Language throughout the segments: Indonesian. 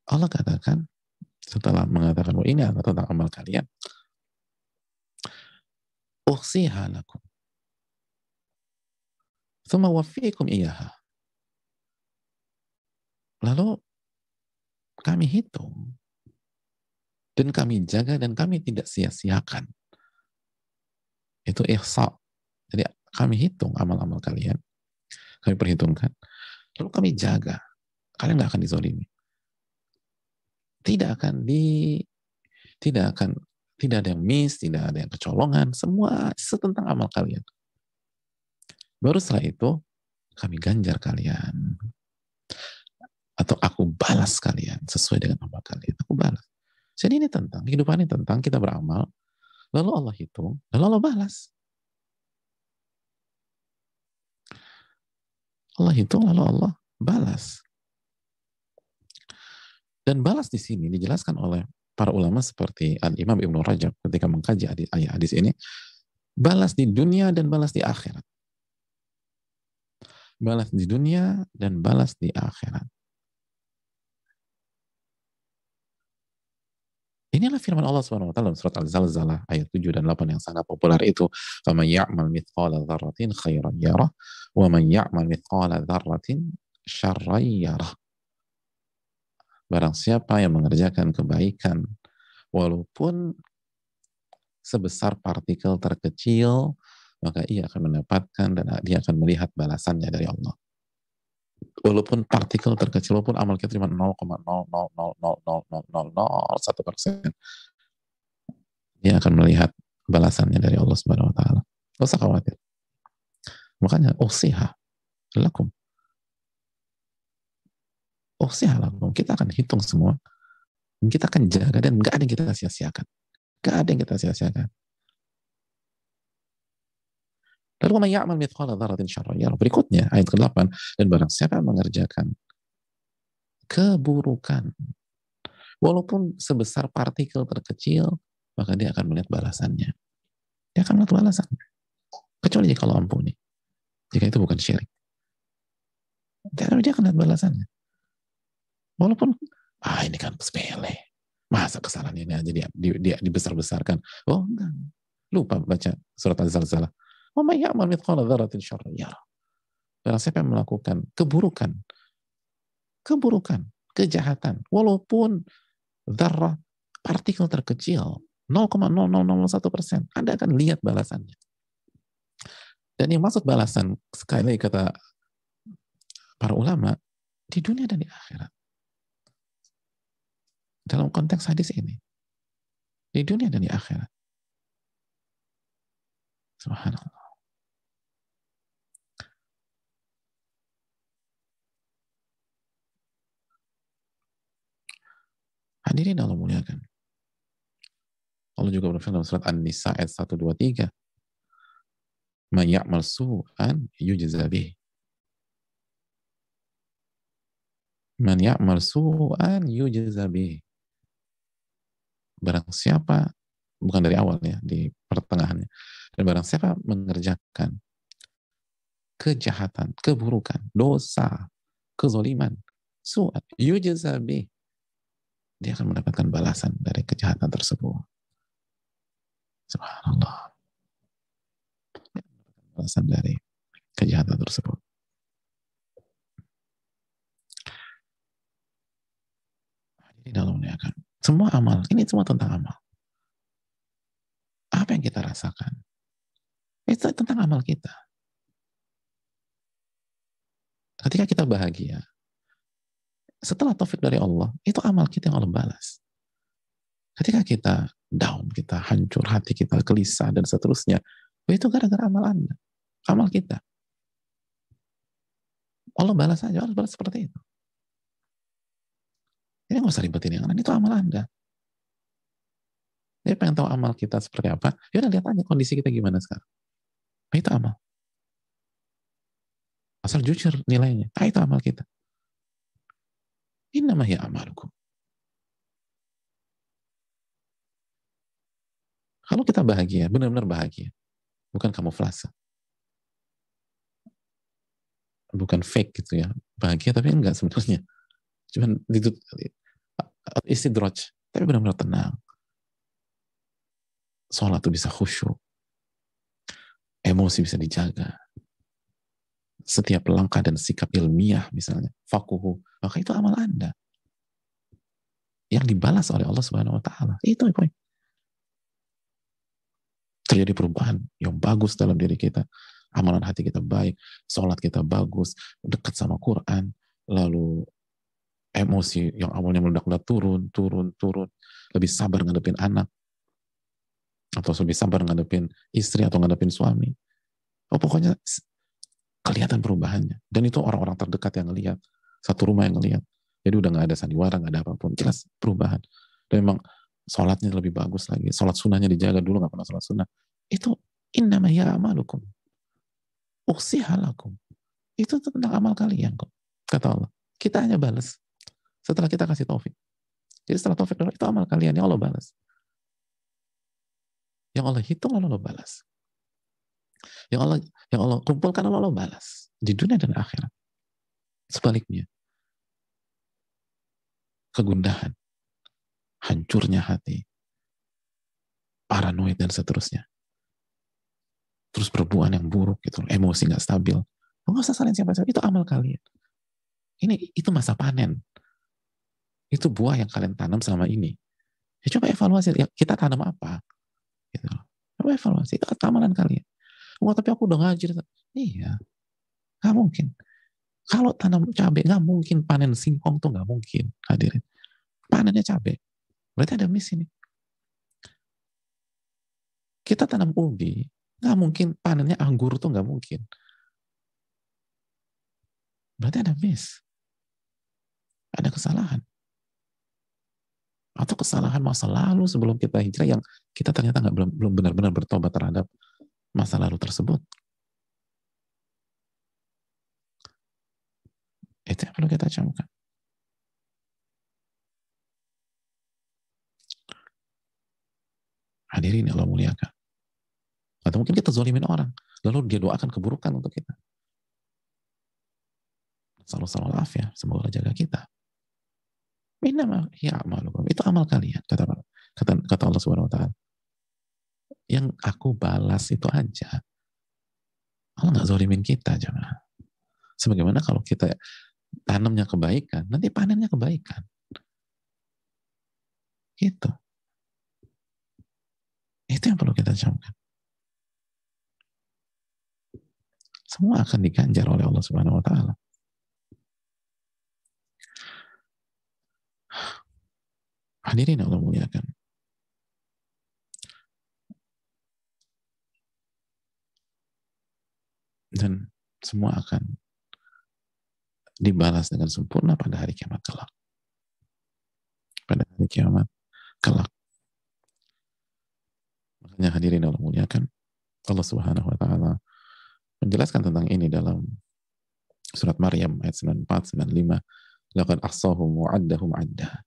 Allah katakan setelah mengatakan bahwa ini adalah tentang amal kalian, uhsiha lakum thumma wafiikum iyaha. Lalu kami hitung dan kami jaga dan kami tidak sia-siakan. Itu ihsa. Jadi kami hitung amal-amal kalian, kami perhitungkan, lalu kami jaga. Kalian nggak akan dizolimi. Tidak akan tidak akan, tidak ada yang miss, tidak ada yang kecolongan, semua tentang amal kalian. Baru setelah itu kami ganjar kalian, atau aku balas kalian sesuai dengan amal kalian. Aku balas. Jadi ini tentang kehidupan, ini tentang kita beramal, lalu Allah hitung, lalu Allah balas. Allah hitung, lalu Allah balas. Dan balas di sini dijelaskan oleh para ulama seperti Al-Imam Ibnu Rajab ketika mengkaji ayat hadis ini, balas di dunia dan balas di akhirat. Balas di dunia dan balas di akhirat. Inilah firman Allah Subhanahu wa taala dalam surat Al-Zalzalah ayat 7 dan 8 yang sangat populer itu, "Faman ya'mal mithqala dzarratin khairan yarah, wa man ya'mal mithqala dzarratin syarran yarah." Barang siapa yang mengerjakan kebaikan walaupun sebesar partikel terkecil, maka ia akan mendapatkan dan dia akan melihat balasannya dari Allah. Walaupun partikel terkecil, walaupun amal kita cuma 0,000000001%, dia akan melihat balasannya dari Allah Subhanahu wa taala. Enggak usah khawatir. Makanya usiha lakum. Usiha lakum. Kita akan hitung semua. Kita akan jaga dan enggak ada yang kita sia-siakan. Enggak ada yang kita sia-siakan. Lalu man ya'mal mithqala dzarratin syarran yarah. Berikutnya ayat ke-8, dan barang siapa mengerjakan keburukan walaupun sebesar partikel terkecil, maka dia akan melihat balasannya. Dia akan melihat balasannya. Kecuali jika Allah ampuni. Jika itu bukan syirik. Tapi dia akan lihat balasannya. Walaupun, ini kan sepele. Masa kesalahan ini aja dia dibesar-besarkan. Oh enggak. Lupa baca surat Az-Zalzalah. Wa may ya'mal mithqala dzarratin syarran yarah. Barang siapa yang melakukan keburukan, kejahatan, walaupun dzarrah, partikel terkecil, 0,0001%, Anda akan lihat balasannya. Dan yang maksud balasan, sekali lagi kata para ulama, di dunia dan di akhirat. Dalam konteks hadis ini, di dunia dan di akhirat. Subhanallah. Hadirin Allah muliakan. Allah juga berfirman dalam surat An-Nisa ayat 123, "Man ya'mal su'an yujza bih." Man ya'mal su'an yujza bih. Barang siapa, bukan dari awal ya, di pertengahannya. Dan barang siapa mengerjakan kejahatan, keburukan, dosa, kezaliman, su'an yujza bih, dia akan mendapatkan balasan dari kejahatan tersebut. Subhanallah. Balasan dari kejahatan tersebut. Ini dalam niakan. Semua amal, ini semua tentang amal. Apa yang kita rasakan? Itu tentang amal kita. Ketika kita bahagia, setelah taufik dari Allah, itu amal kita yang Allah balas. Ketika kita down, kita hancur, hati kita gelisah, dan seterusnya, itu gara-gara amal Anda, amal kita. Allah balas saja, Allah balas seperti itu. Ini nggak usah ribetin yang lain, itu amal Anda. Dia pengen tahu amal kita seperti apa, ya udah lihat aja kondisi kita gimana sekarang. Nah, itu amal. Asal jujur nilainya, itu amal kita. Ini namanya amalku. Kalau kita bahagia, benar-benar bahagia, bukan kamuflase, bukan fake gitu ya, bahagia tapi enggak sebenarnya. Cuman istidraj, tapi benar-benar tenang. Sholat itu bisa khusyuk, emosi bisa dijaga, setiap langkah dan sikap ilmiah misalnya, fakuhu, maka itu amal Anda yang dibalas oleh Allah Subhanahu wa taala. Itu poin. Terjadi perubahan yang bagus dalam diri kita, amalan hati kita baik, sholat kita bagus, dekat sama Quran, lalu emosi yang awalnya meledak-ledak turun, lebih sabar ngadepin anak, atau lebih sabar ngadepin istri atau ngadepin suami. Oh, pokoknya kelihatan perubahannya. Dan itu orang-orang terdekat yang ngelihat, satu rumah yang ngelihat. Jadi udah nggak ada sandiwara, nggak ada apapun. Jelas perubahan. Dan memang sholatnya lebih bagus lagi. Sholat sunnahnya dijaga, dulu nggak pernah sholat sunnah. Itu innama ya amalukum. Uksihalakum. Itu tentang amal kalian kok. Kata Allah. Kita hanya balas setelah kita kasih taufik. Jadi setelah taufik itu amal kalian yang Allah balas. Yang Allah hitung lalu Allah balas. Yang Allah kumpulkan lalu Allah balas di dunia dan akhirat. Sebaliknya, kegundahan, hancurnya hati, paranoid dan seterusnya. Terus perbuatan yang buruk gitu, emosi nggak stabil. Nggak usah salin siapa-siapa, itu amal kalian. Itu masa panen. Itu buah yang kalian tanam selama ini. Ya coba evaluasi, ya, kita tanam apa? Gitu. Coba evaluasi, itu amalan kalian. Wah, tapi aku udah ngaji. Iya, nggak mungkin. Kalau tanam cabai, nggak mungkin panen singkong tuh nggak mungkin, hadirin. Panennya cabai. Berarti ada miss ini. Kita tanam ubi, nggak mungkin panennya anggur tuh nggak mungkin. Berarti ada miss. Ada kesalahan. Atau kesalahan masa lalu sebelum kita hijrah yang kita ternyata belum benar-benar bertobat terhadap masa lalu tersebut. Itu yang perlu kita camkan. Hadirin Allah muliakan. Atau mungkin kita zolimin orang, lalu dia doakan keburukan untuk kita. Salam ya, semoga jaga kita. Ya amalukum, itu amal kalian, kata Allah Subhanahu wa taala. Yang aku balas itu aja. Allah nggak zolimin kita, jangan. Sebagaimana kalau kita tanamnya kebaikan, nanti panennya kebaikan. Gitu. Itu yang perlu kita camkan. Semua akan diganjar oleh Allah Subhanahu wa taala. Hadirin Allah muliakan. Dan semua akan dibalas dengan sempurna pada hari kiamat kelak. Pada hari kiamat kelak. Makanya hadirin Allah muliakan, Allah Subhanahu wa taala menjelaskan tentang ini dalam surat Maryam ayat 94 95. Laqad ahsahum wa 'addahum 'adda.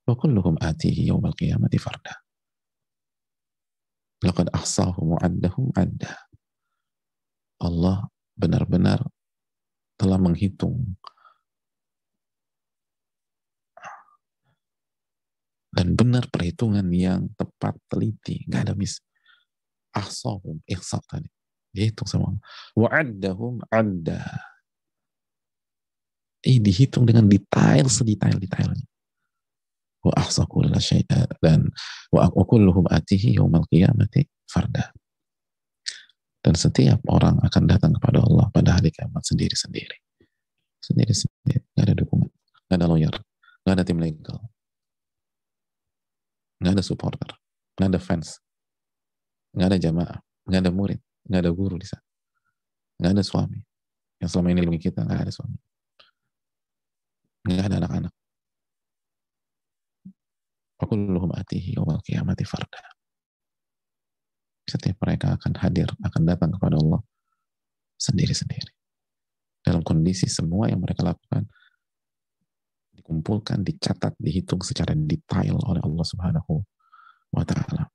Wa kulluhum atihi yaumal qiyamati farda. Laqad ahsahum wa 'addahum 'adda. Allah benar-benar telah menghitung dan benar perhitungan yang tepat, teliti, nggak ada miss. Ahsahum, ihsa tadi, dihitung sama Allah. Wa'addahum adda, dihitung dengan detail, sedetail-detailnya. Wa ahsa kulla syai'a, dan wa kulluhum atihi yaumal qiyamati farda. Dan setiap orang akan datang kepada Allah pada hari kiamat sendiri-sendiri. Sendiri-sendiri, nggak ada dukungan, nggak ada lawyer, nggak ada tim legal, nggak ada supporter, nggak ada fans, nggak ada jamaah, nggak ada murid, nggak ada guru di sana, nggak ada suami yang selama ini lindungi kita, nggak ada suami, nggak ada anak-anak. Kulluhum atihi yaumal qiyamati farda. Setiap mereka akan hadir, akan datang kepada Allah sendiri-sendiri. Dalam kondisi semua yang mereka lakukan dikumpulkan, dicatat, dihitung secara detail oleh Allah Subhanahu wa taala.